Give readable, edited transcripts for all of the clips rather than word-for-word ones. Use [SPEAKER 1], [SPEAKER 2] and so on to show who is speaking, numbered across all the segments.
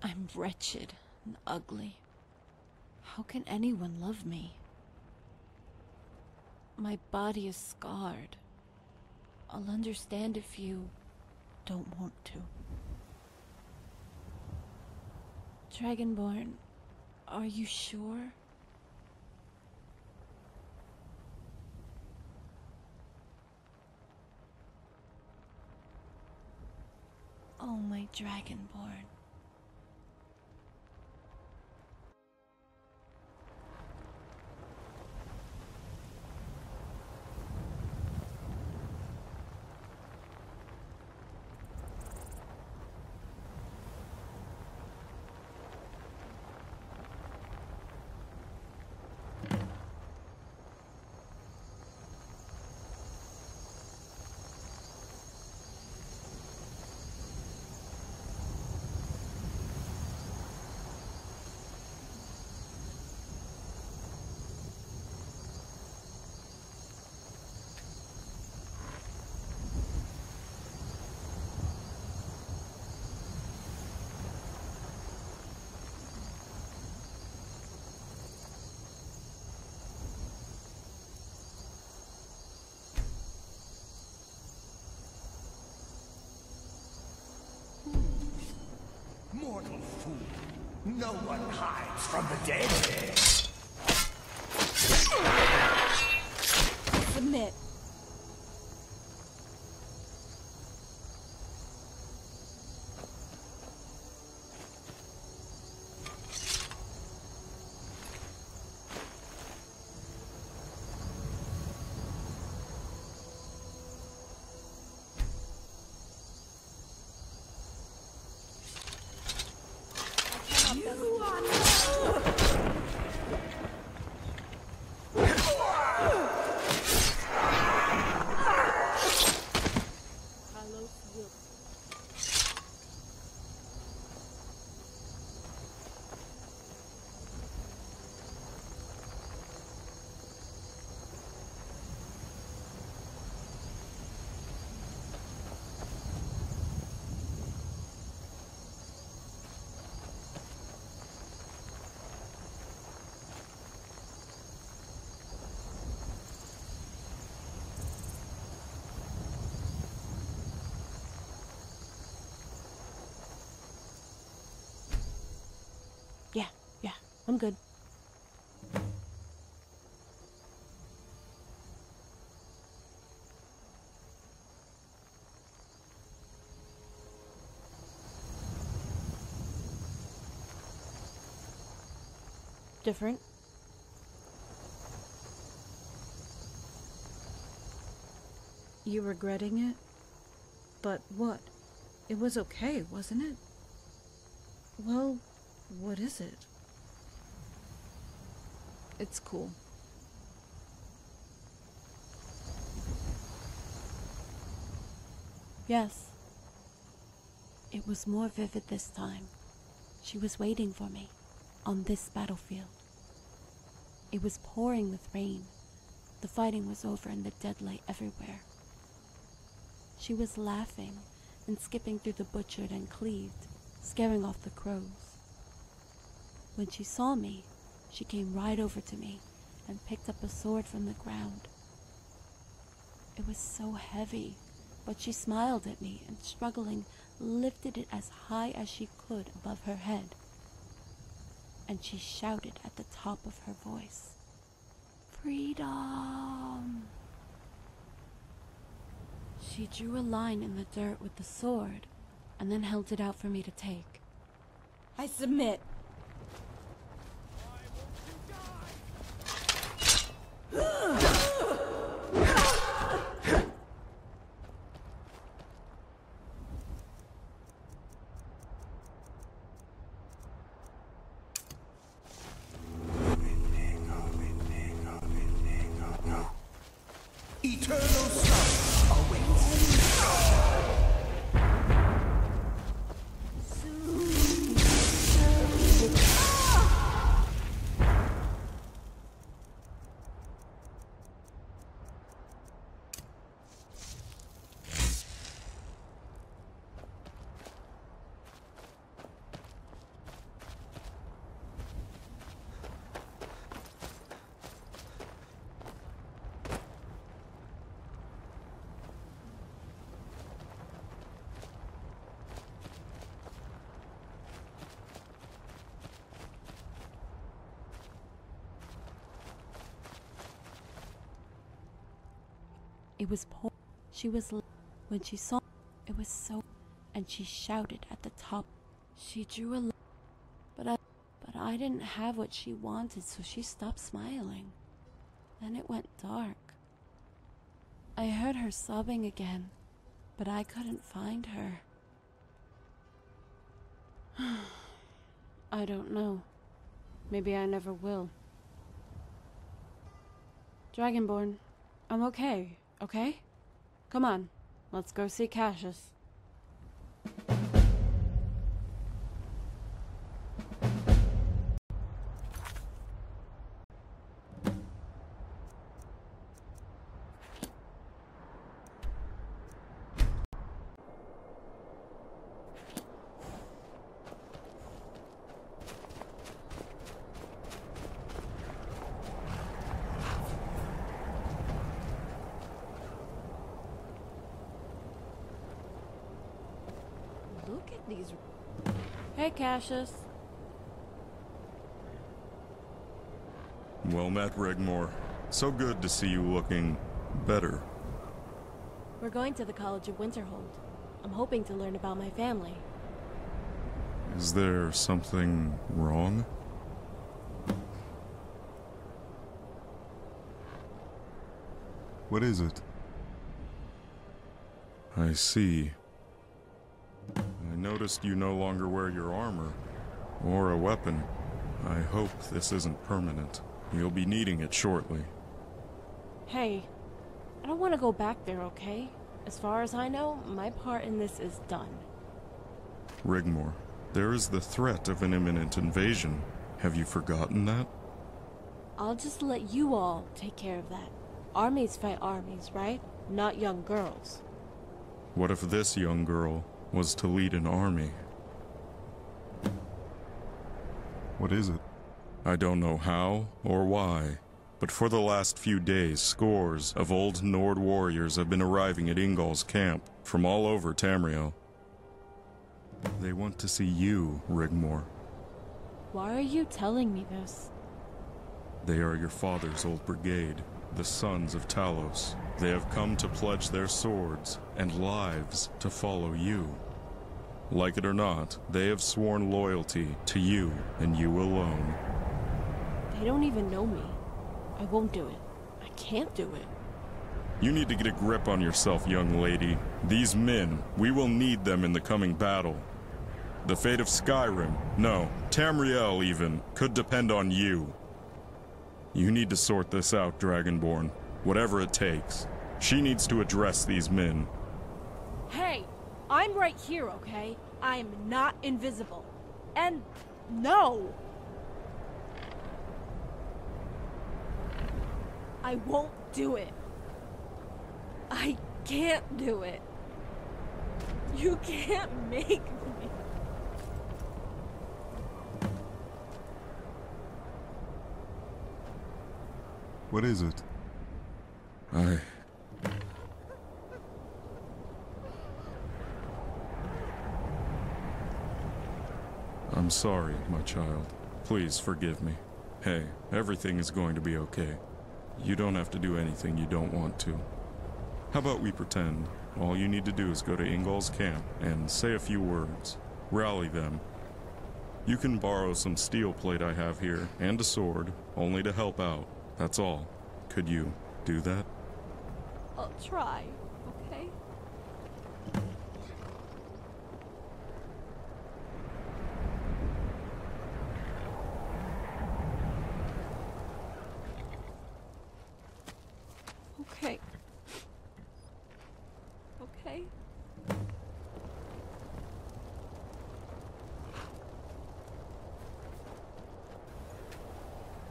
[SPEAKER 1] I'm wretched and ugly. How can anyone love me? My body is scarred. I'll understand if you don't want to. Dragonborn, are you sure? Oh, my Dragonborn.
[SPEAKER 2] Mortal fool. No one hides from the dead.
[SPEAKER 1] Submit. Yeah, I'm good. Different. You regretting it? But what? It was okay, wasn't it? Well, what is it? It's cool. Yes. It was more vivid this time. She was waiting for me, on this battlefield. It was pouring with rain. The fighting was over and the dead lay everywhere. She was laughing and skipping through the butchered and cleaved, scaring off the crows. When she saw me, she came right over to me and picked up a sword from the ground. It was so heavy, but she smiled at me and, struggling, lifted it as high as she could above her head. And she shouted at the top of her voice, "Freedom!" She drew a line in the dirt with the sword and then held it out for me to take. I submit.
[SPEAKER 2] Eternal sun awaits.
[SPEAKER 1] It was poor. She was when she saw it was so, and she shouted at the top. She drew a but I didn't have what she wanted, so she stopped smiling. Then it went dark. I heard her sobbing again, but I couldn't find her. I don't know. Maybe I never will. Dragonborn, I'm okay, okay? Come on, let's go see Cassius. Look at these. Hey, Cassius.
[SPEAKER 3] Well met, Rigmor. So good to see you looking better.
[SPEAKER 1] We're going to the College of Winterhold. I'm hoping to learn about my family.
[SPEAKER 3] Is there something wrong? What is it? I see. I noticed you no longer wear your armor, or a weapon. I hope this isn't permanent. You'll be needing it shortly.
[SPEAKER 1] Hey, I don't want to go back there, okay? As far as I know, my part in this is done.
[SPEAKER 3] Rigmor, there is the threat of an imminent invasion. Have you forgotten that?
[SPEAKER 1] I'll just let you all take care of that. Armies fight armies, right? Not young girls.
[SPEAKER 3] What if this young girl was to lead an army? What is it? I don't know how or why, but for the last few days, scores of old Nord warriors have been arriving at Ingol's camp from all over Tamriel. They want to see you, Rigmor.
[SPEAKER 1] Why are you telling me this?
[SPEAKER 3] They are your father's old brigade, the Sons of Talos. They have come to pledge their swords and lives to follow you. Like it or not, they have sworn loyalty to you and you alone.
[SPEAKER 1] They don't even know me. I won't do it. I can't do it.
[SPEAKER 3] You need to get a grip on yourself, young lady. These men, we will need them in the coming battle. The fate of Skyrim, no, Tamriel even, could depend on you. You need to sort this out, Dragonborn. Whatever it takes. She needs to address these men.
[SPEAKER 1] Hey, I'm right here, okay? I'm not invisible. And no! I won't do it. I can't do it. You can't make me.
[SPEAKER 3] What is it? I'm sorry, my child. Please forgive me. Hey, everything is going to be okay. You don't have to do anything you don't want to. How about we pretend? All you need to do is go to Ingol's camp and say a few words. Rally them. You can borrow some steel plate I have here, and a sword, only to help out. That's all. Could you do that?
[SPEAKER 1] I'll try, okay? Okay. Okay.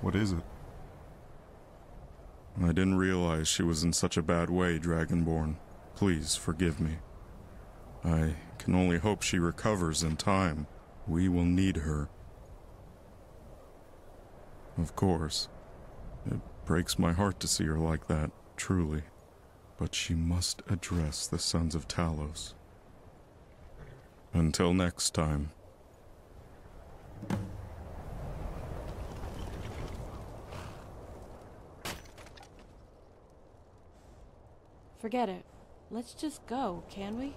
[SPEAKER 3] What is it? I didn't realize she was in such a bad way, Dragonborn. Please forgive me. I can only hope she recovers in time. We will need her. Of course. It breaks my heart to see her like that, truly. But she must address the Sons of Talos. Until next time.
[SPEAKER 1] Forget it. Let's just go, can we?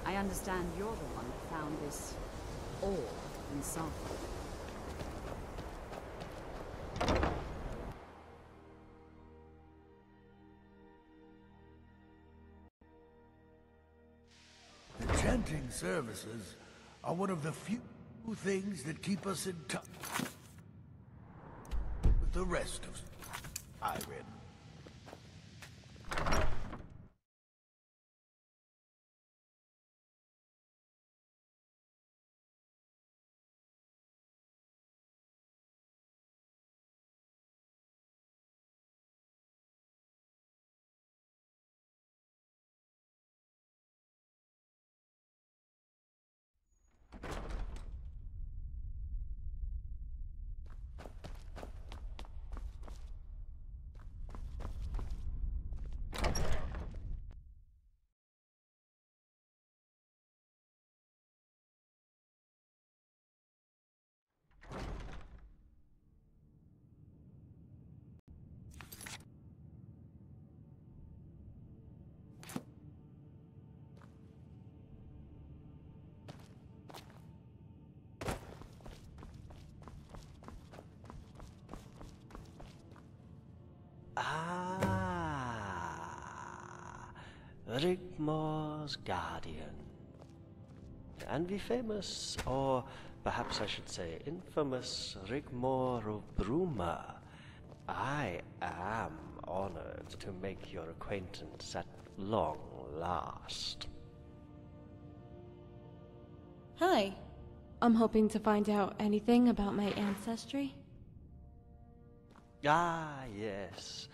[SPEAKER 4] I understand you're the one that found this ore inside.
[SPEAKER 2] The chanting services are one of the few things that keep us in touch with the rest of Irem.
[SPEAKER 5] Rigmor's guardian. And the famous, or perhaps I should say infamous, Rigmor of Bruma. I am honored to make your acquaintance at long last.
[SPEAKER 1] Hi. I'm hoping to find out anything about my ancestry.
[SPEAKER 5] Ah, yes.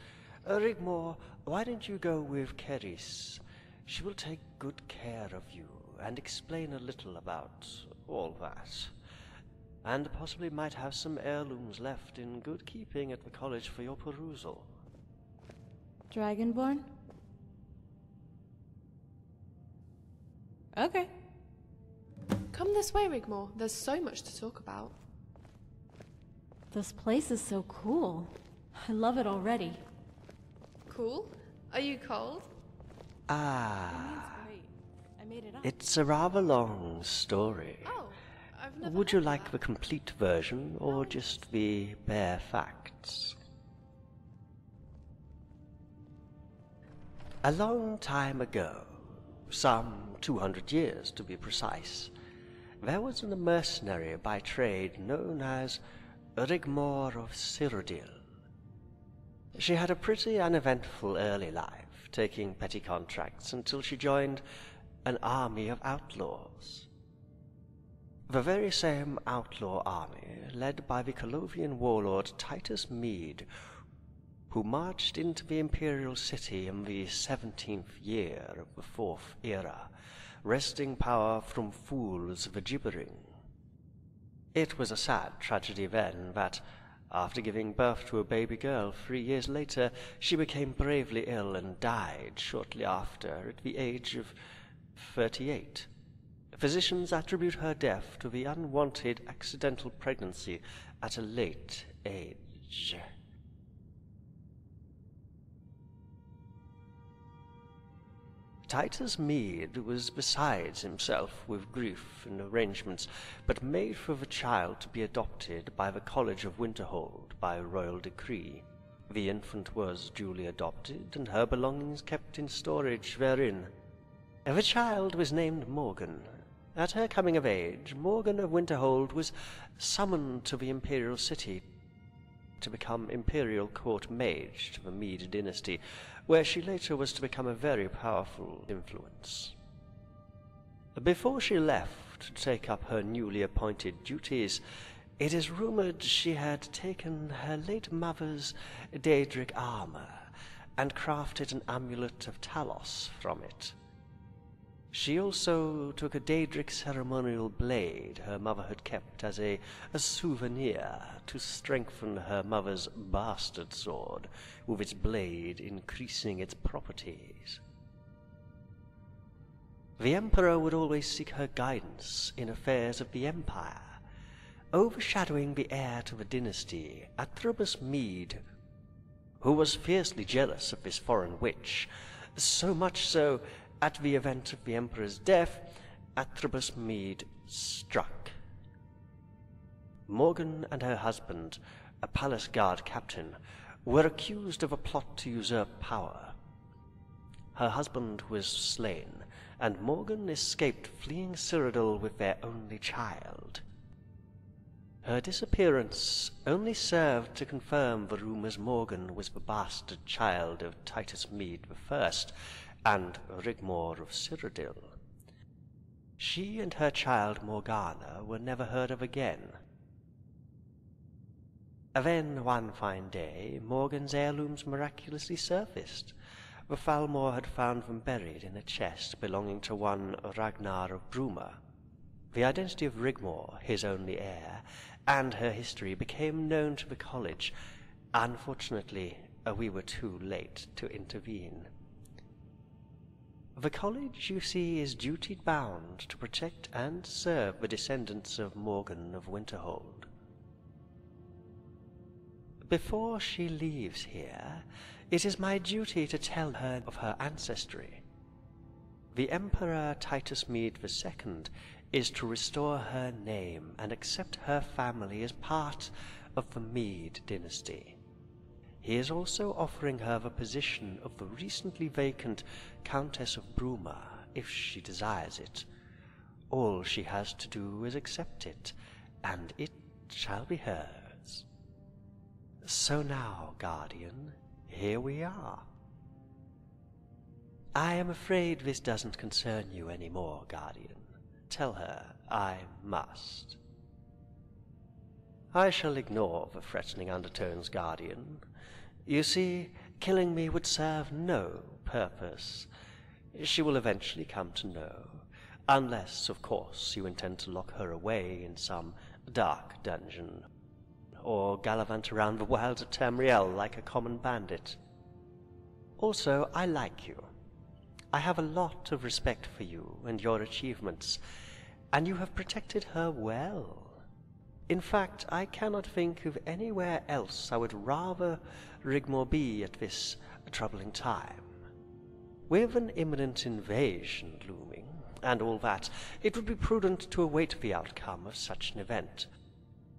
[SPEAKER 5] Rigmor, why don't you go with Keris? She will take good care of you and explain a little about all that. And possibly might have some heirlooms left in good keeping at the college for your perusal.
[SPEAKER 1] Dragonborn? Okay.
[SPEAKER 6] Come this way, Rigmor. There's so much to talk about.
[SPEAKER 1] This place is so cool. I love it already.
[SPEAKER 6] Cool? Are you cold?
[SPEAKER 1] Great. I made it up.
[SPEAKER 5] It's a rather long story.
[SPEAKER 6] Oh, I've never
[SPEAKER 5] Would
[SPEAKER 6] heard
[SPEAKER 5] you like
[SPEAKER 6] that.
[SPEAKER 5] the complete version or just the bare facts? A long time ago, some 200 years to be precise, there was a mercenary by trade known as Rigmor of Cyrodiil. She had a pretty uneventful early life, taking petty contracts until she joined an army of outlaws. The very same outlaw army, led by the Colovian warlord Titus Mede, who marched into the imperial city in the 17th year of the Fourth Era, wresting power from fools the gibbering. It was a sad tragedy then that, after giving birth to a baby girl 3 years later, she became bravely ill and died shortly after at the age of 38. Physicians attribute her death to the unwanted accidental pregnancy at a late age. Titus Mead was beside himself with grief and arrangements, but made for the child to be adopted by the College of Winterhold by royal decree. The infant was duly adopted, and her belongings kept in storage therein. The child was named Morgan. At her coming of age, Morgan of Winterhold was summoned to the imperial city to become imperial court mage to the Mead dynasty, where she later was to become a very powerful influence. Before she left to take up her newly appointed duties, it is rumored she had taken her late mother's Daedric armor and crafted an amulet of Talos from it. She also took a Daedric ceremonial blade her mother had kept as a souvenir to strengthen her mother's bastard sword, with its blade increasing its properties. The Emperor would always seek her guidance in affairs of the Empire. Overshadowing the heir to the dynasty, Athrobus Mead, who was fiercely jealous of this foreign witch, so much so at the event of the Emperor's death, Athrobus Mead struck. Morgan and her husband, a palace guard captain, were accused of a plot to usurp power. Her husband was slain, and Morgan escaped, fleeing Cyrodiil with their only child. Her disappearance only served to confirm the rumors Morgan was the bastard child of Titus Mead I, and Rigmor of Cyrodiil. She and her child Morgana were never heard of again. Then, one fine day, Morgan's heirlooms miraculously surfaced. The Falmor had found them buried in a chest belonging to one Rigmor of Bruma. The identity of Rigmor, his only heir, and her history became known to the college. Unfortunately, we were too late to intervene. The college, you see, is duty-bound to protect and serve the descendants of Morgan of Winterhold. Before she leaves here, it is my duty to tell her of her ancestry. The Emperor Titus Mead II is to restore her name and accept her family as part of the Mead dynasty. He is also offering her the position of the recently vacant Countess of Bruma, if she desires it. All she has to do is accept it, and it shall be hers. So now, Guardian, here we are. I am afraid this doesn't concern you any more, Guardian. Tell her I must. I shall ignore the threatening undertones, Guardian. You see, killing me would serve no purpose. She will eventually come to know, unless, of course, you intend to lock her away in some dark dungeon, or gallivant around the wilds of Tamriel like a common bandit. Also, I like you. I have a lot of respect for you and your achievements, and you have protected her well. In fact, I cannot think of anywhere else I would rather Rigmor be at this troubling time. With an imminent invasion looming, and all that, it would be prudent to await the outcome of such an event.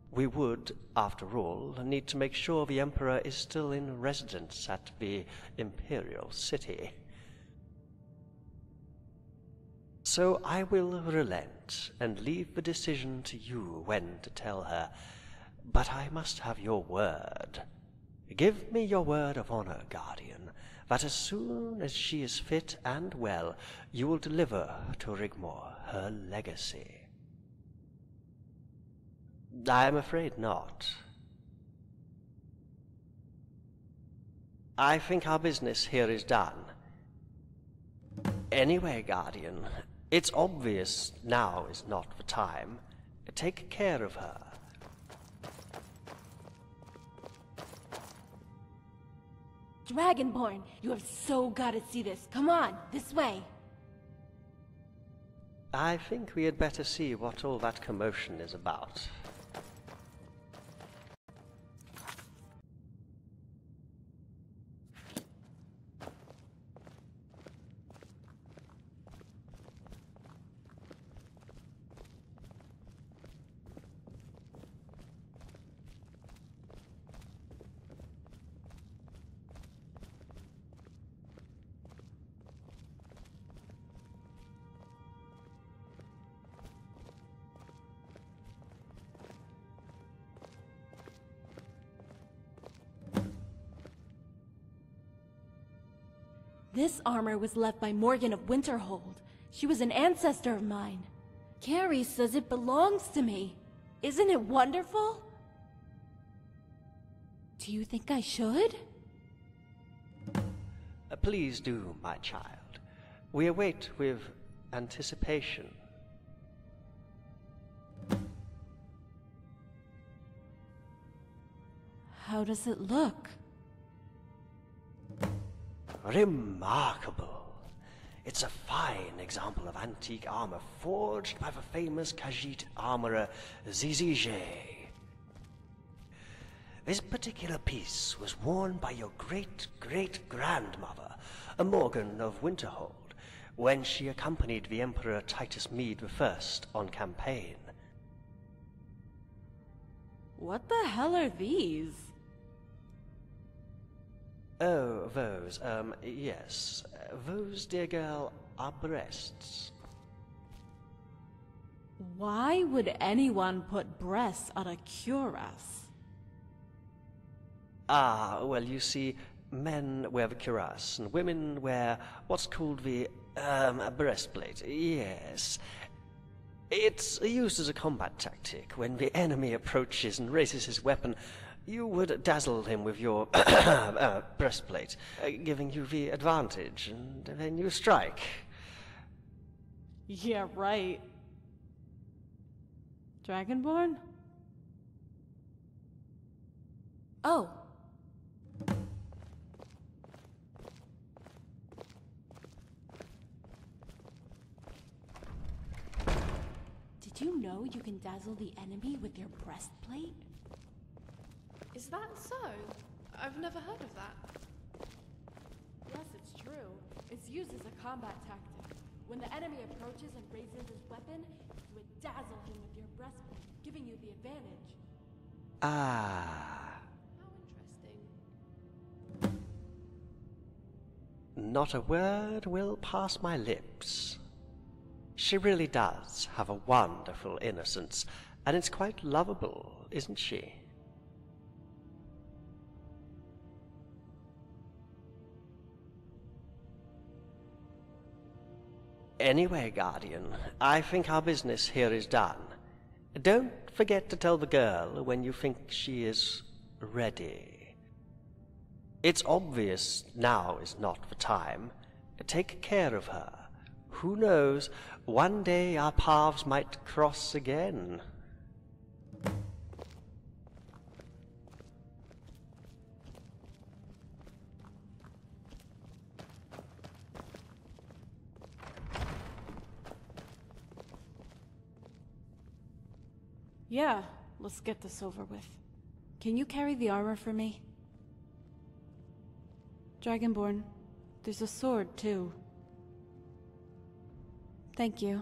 [SPEAKER 5] We would, after all, need to make sure the Emperor is still in residence at the Imperial City. So I will relent and leave the decision to you when to tell her, but I must have your word. Give me your word of honor, Guardian, that as soon as she is fit and well, you will deliver to Rigmor her legacy. I am afraid not. I think our business here is done. Anyway, Guardian, it's obvious now is not the time. Take care of her.
[SPEAKER 1] Dragonborn, you have so got to see this. Come on, this way.
[SPEAKER 5] I think we had better see what all that commotion is about.
[SPEAKER 1] This armor was left by Morgan of Winterhold. She was an ancestor of mine. Carrie says it belongs to me. Isn't it wonderful? Do you think I should?
[SPEAKER 5] Please do, my child. We await with anticipation.
[SPEAKER 1] How does it look?
[SPEAKER 5] Remarkable. It's a fine example of antique armor forged by the famous Khajiit armorer Zizige. This particular piece was worn by your great-great-grandmother, Morgan of Winterhold, when she accompanied the Emperor Titus Mede I on campaign.
[SPEAKER 1] What the hell are these?
[SPEAKER 5] Oh, those, yes. Those, dear girl, are breasts.
[SPEAKER 1] Why would anyone put breasts on a cuirass?
[SPEAKER 5] Ah, well, you see, men wear the cuirass, and women wear what's called the, breastplate. Yes. It's used as a combat tactic. When the enemy approaches and raises his weapon, you would dazzle him with your breastplate, giving you the advantage, and then you strike.
[SPEAKER 1] Yeah, right. Dragonborn? Oh. Did you know you can dazzle the enemy with your breastplate?
[SPEAKER 6] Is that so? I've never heard of that.
[SPEAKER 1] Yes, it's true. It's used as a combat tactic. When the enemy approaches and raises his weapon, you would dazzle him with your breastplate, giving you the advantage.
[SPEAKER 5] Ah.
[SPEAKER 6] How interesting.
[SPEAKER 5] Not a word will pass my lips. She really does have a wonderful innocence, and it's quite lovable, isn't she? Anyway, Guardian, I think our business here is done. Don't forget to tell the girl when you think she is ready. It's obvious now is not the time. Take care of her. Who knows, one day our paths might cross again.
[SPEAKER 1] Yeah, let's get this over with. Can you carry the armor for me? Dragonborn, there's a sword, too. Thank you.